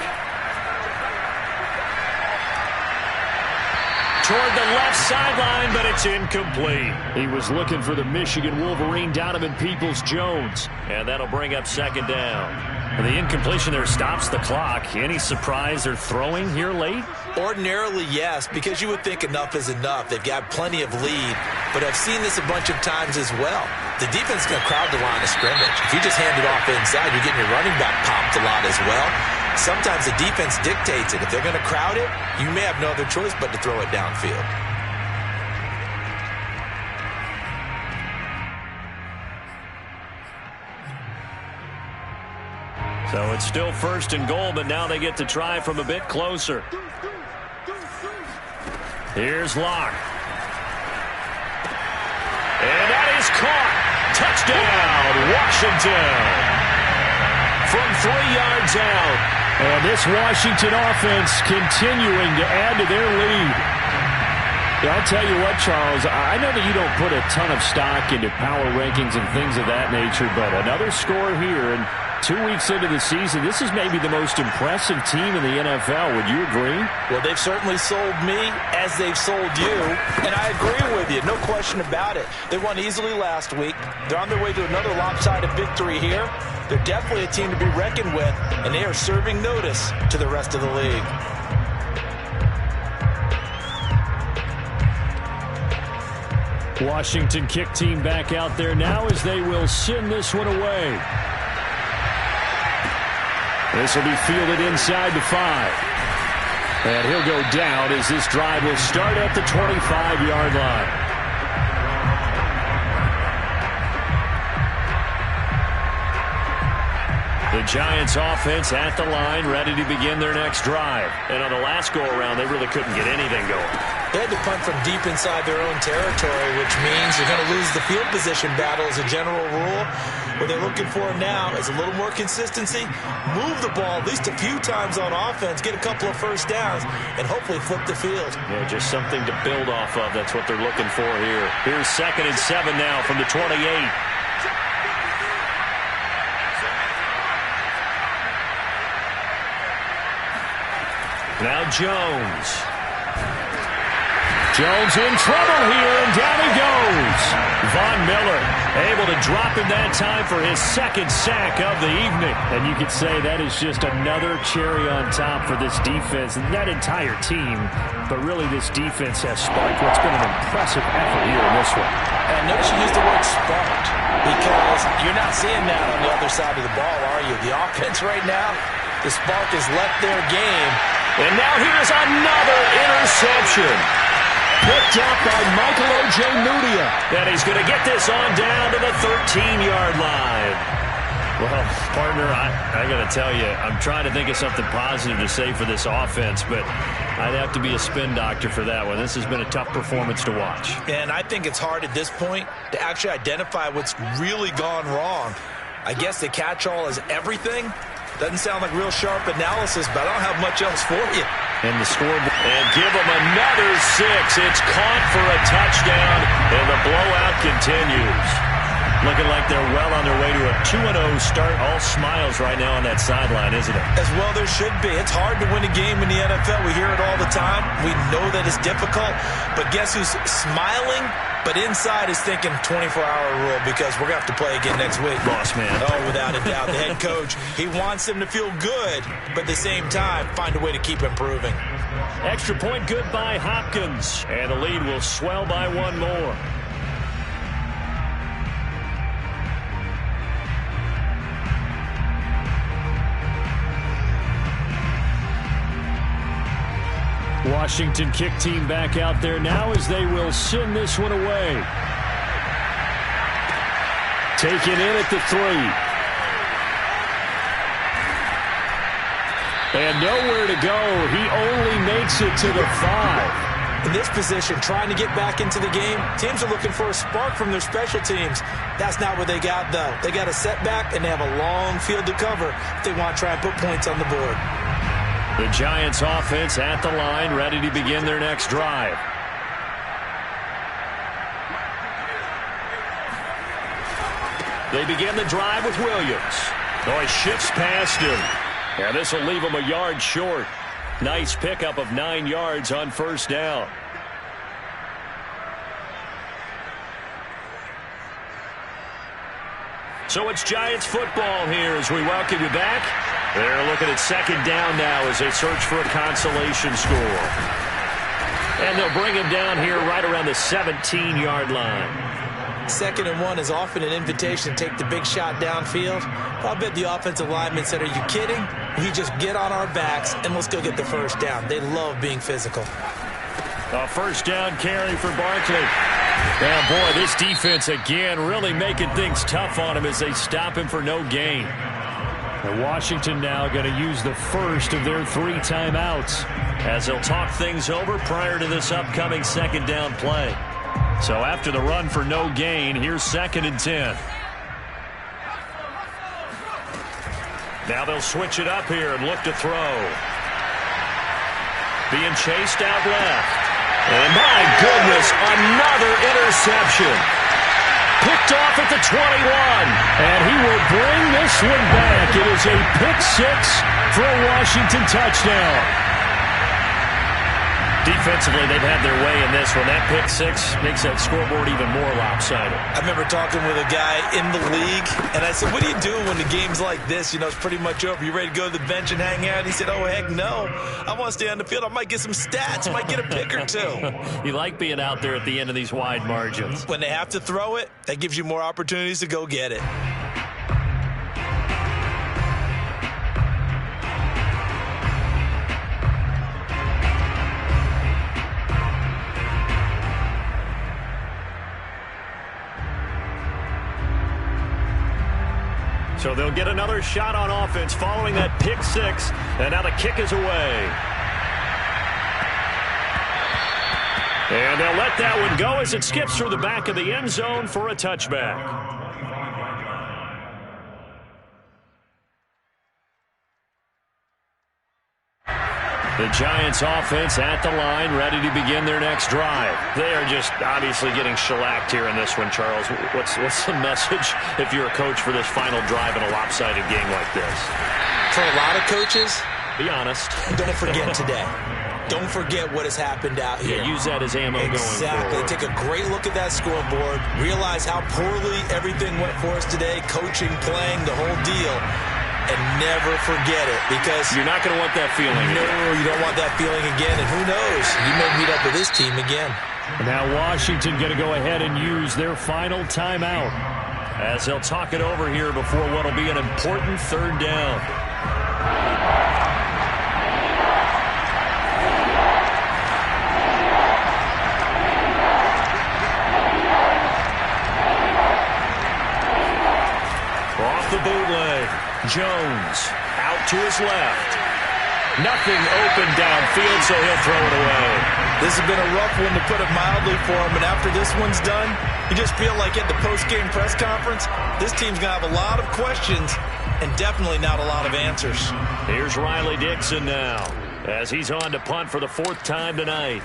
Toward the left sideline, but it's incomplete. He was looking for the Michigan Wolverine, Donovan Peoples-Jones. And that'll bring up 2nd down. The incompletion there stops the clock. Any surprise they're throwing here late? Ordinarily, yes, because you would think enough is enough. They've got plenty of lead, but I've seen this a bunch of times as well. The defense is going to crowd the line of scrimmage. If you just hand it off inside, you're getting your running back popped a lot as well. Sometimes the defense dictates it. If they're going to crowd it, you may have no other choice but to throw it downfield. So it's still 1st and goal, but now they get to try from a bit closer. Here's Locke. And that is caught. Touchdown, Washington. From 3 yards out. And this Washington offense continuing to add to their lead. Yeah, I'll tell you what, Charles, I know that you don't put a ton of stock into power rankings and things of that nature, but another score here, and 2 weeks into the season, this is maybe the most impressive team in the NFL. Would you agree? Well, they've certainly sold me as they've sold you, and I agree with you. No question about it. They won easily last week. They're on their way to another lopsided victory here. They're definitely a team to be reckoned with, and they are serving notice to the rest of the league. Washington kick team back out there now as they will send this one away. This will be fielded inside the 5. And he'll go down as this drive will start at the 25-yard line. The Giants offense at the line, ready to begin their next drive. And on the last go-around, they really couldn't get anything going. They had to punt from deep inside their own territory, which means you're going to lose the field position battle as a general rule. What they're looking for now is a little more consistency, move the ball at least a few times on offense, get a couple of first downs, and hopefully flip the field. Yeah, just something to build off of. That's what they're looking for here. Here's 2nd and 7 now from the 28. Now Jones. Jones in trouble here, and down he goes. Von Miller able to drop him that time for his 2nd sack of the evening. And you could say that is just another cherry on top for this defense, and that entire team. But really, this defense has sparked what's been an impressive effort here in this one. And notice you used the word sparked, because you're not seeing that on the other side of the ball, are you? The offense right now, the spark has left their game. And now here's another interception. Picked up by Michael Ojemudia. And he's going to get this on down to the 13-yard line. Well, partner, I got to tell you, I'm trying to think of something positive to say for this offense, but I'd have to be a spin doctor for that one. This has been a tough performance to watch. And I think it's hard at this point to actually identify what's really gone wrong. I guess the catch-all is everything. Doesn't sound like real sharp analysis, but I don't have much else for you. And the scoreboard. And give them another 6. It's caught for a touchdown, and the blowout continues. Looking like they're well on their way to a 2-0 start. All smiles right now on that sideline, isn't it? As well there should be. It's hard to win a game in the NFL. We hear it all the time. We know that it's difficult. But guess who's smiling? But inside is thinking 24-hour rule, because we're going to have to play again next week. Boss man. Oh, without a doubt. The head coach, he wants them to feel good, but at the same time, find a way to keep improving. Extra point good by Hopkins. And the lead will swell by 1 more. Washington kick team back out there now as they will send this one away. Taken in at the 3. And nowhere to go. He only makes it to the 5. In this position, trying to get back into the game, teams are looking for a spark from their special teams. That's not what they got, though. They got a setback, and they have a long field to cover if they want to try and put points on the board. The Giants offense at the line, ready to begin their next drive. They begin the drive with Williams. Oh, he shifts past him. Yeah, this will leave him a yard short. Nice pickup of 9 yards on 1st down. So it's Giants football here as we welcome you back. They're looking at second down now as they search for a consolation score. And they'll bring him down here right around the 17-yard line. 2nd and 1 is often an invitation to take the big shot downfield. I'll bet the offensive lineman said, are you kidding? We just get on our backs and let's go get the first down. They love being physical. A first down carry for Barkley. Yeah, boy, this defense again really making things tough on him as they stop him for no gain. And Washington now going to use the first of their 3 timeouts as they'll talk things over prior to this upcoming second down play. So after the run for no gain, here's 2nd and 10. Now they'll switch it up here and look to throw. Being chased out left. And my goodness, another interception. Picked off at the 21. And he will bring this one back. It is a pick 6 for a Washington touchdown. Defensively, they've had their way in this one. That pick 6 makes that scoreboard even more lopsided. I remember talking with a guy in the league, and I said, what do you do when the game's like this? You know, it's pretty much over. You ready to go to the bench and hang out? He said, oh, heck no. I want to stay on the field. I might get some stats. I might get a pick or 2. You like being out there at the end of these wide margins. When they have to throw it, that gives you more opportunities to go get it. So they'll get another shot on offense following that pick 6. And now the kick is away. And they'll let that one go as it skips through the back of the end zone for a touchback. The Giants offense at the line, ready to begin their next drive. They are just obviously getting shellacked here in this one, Charles. What's the message if you're a coach for this final drive in a lopsided game like this? For a lot of coaches, be honest. Don't forget today. Don't forget what has happened out here. Yeah, use that as ammo going forward. Exactly. Take a great look at that scoreboard. Realize how poorly everything went for us today. Coaching, playing, the whole deal. And never forget it, because you're not going to want that feeling. No, you don't want that feeling again. And who knows? You may meet up with this team again. Now Washington going to go ahead and use their final timeout as they'll talk it over here before what will be an important 3rd down. Off the bootleg. Jones out to his left. Nothing open downfield, so he'll throw it away. This has been a rough one, to put it mildly, for him. And after this one's done, you just feel like at the post-game press conference, this team's going to have a lot of questions and definitely not a lot of answers. Here's Riley Dixon now as he's on to punt for the 4th time tonight.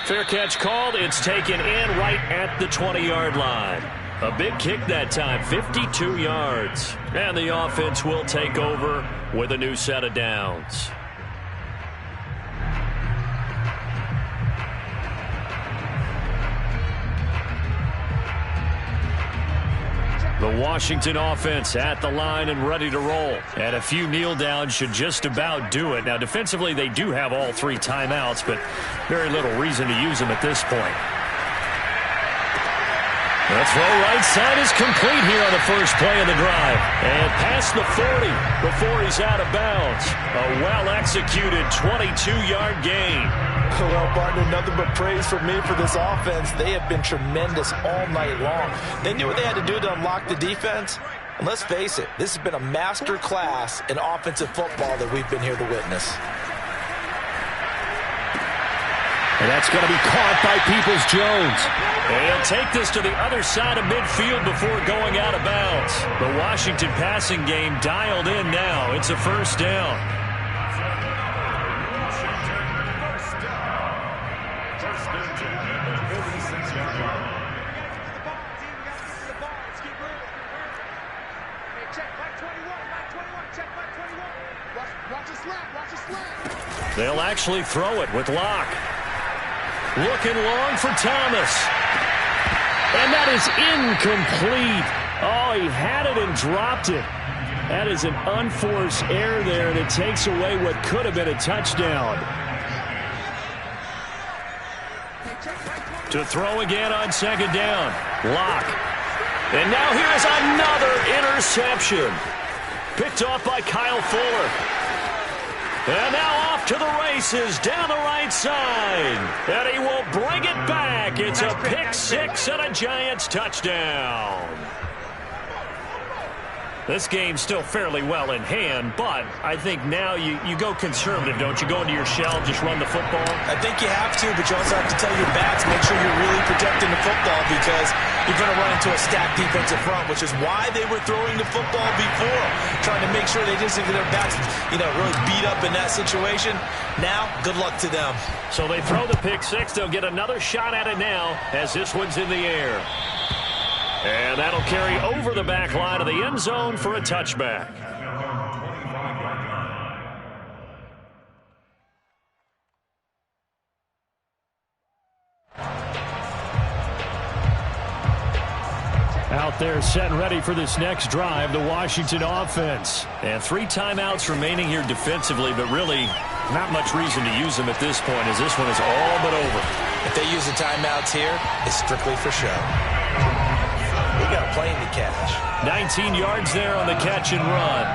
Fair catch called. It's taken in right at the 20-yard line. A big kick that time, 52 yards. And the offense will take over with a new set of downs. The Washington offense at the line and ready to roll. And a few kneel downs should just about do it. Now, defensively, they do have all 3 timeouts, but very little reason to use them at this point. The throw right side is complete here on the first play of the drive. And past the 40 before he's out of bounds. A well-executed 22-yard gain. Well, partner, nothing but praise for me for this offense. They have been tremendous all night long. They knew what they had to do to unlock the defense. And let's face it, this has been a master class in offensive football that we've been here to witness. And that's going to be caught by Peoples-Jones. And he'll take this to the other side of midfield before going out of bounds. The Washington passing game dialed in now. It's a first down. They'll actually throw it with Locke. Looking long for Thomas. And that is incomplete. Oh, he had it and dropped it. That is an unforced error there, and it takes away what could have been a touchdown. To throw again on second down. Locke. And now here is another interception. Picked off by Kyle Fuller. And now off to the races down the right side. And he will bring it back. It's a pick six and a Giants touchdown. This game's still fairly well in hand, but I think now you go conservative, don't you? Go into your shell, just run the football. I think you have to, but you also have to tell your backs, make sure you're really protecting the football because you're going to run into a stacked defensive front, which is why they were throwing the football before, trying to make sure they didn't get their backs, really beat up in that situation. Now, good luck to them. So they throw the pick six. They'll get another shot at it now as this one's in the air. And that'll carry over the back line of the end zone for a touchback. Out there set and ready for this next drive, the Washington offense. And 3 timeouts remaining here defensively, but really not much reason to use them at this point as this one is all but over. If they use the timeouts here, it's strictly for show. We got a plane to catch. 19 yards there on the catch and run.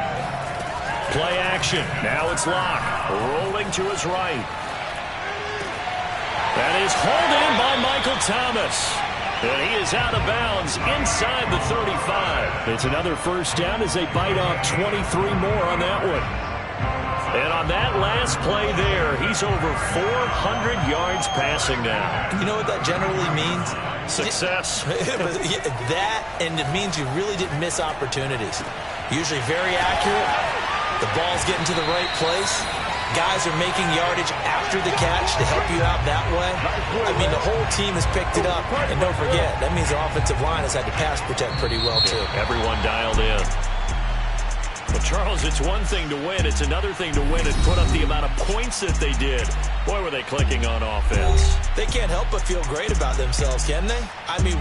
Play action. Now it's Locke. Rolling to his right. That is hauled in by Michael Thomas. And he is out of bounds inside the 35. It's another first down as they bite off 23 more on that one. And on that last play there, he's over 400 yards passing now. You know what that generally means? Success. That, and it means you really didn't miss opportunities. Usually very accurate. The ball's getting to the right place. Guys are making yardage after the catch to help you out that way. I mean, the whole team has picked it up. And don't forget, that means the offensive line has had to pass protect pretty well, too. Everyone dialed in. Well, Charles, it's one thing to win. It's another thing to win and put up the amount of points that they did. Boy, were they clicking on offense. They can't help but feel great about themselves, can they? I mean,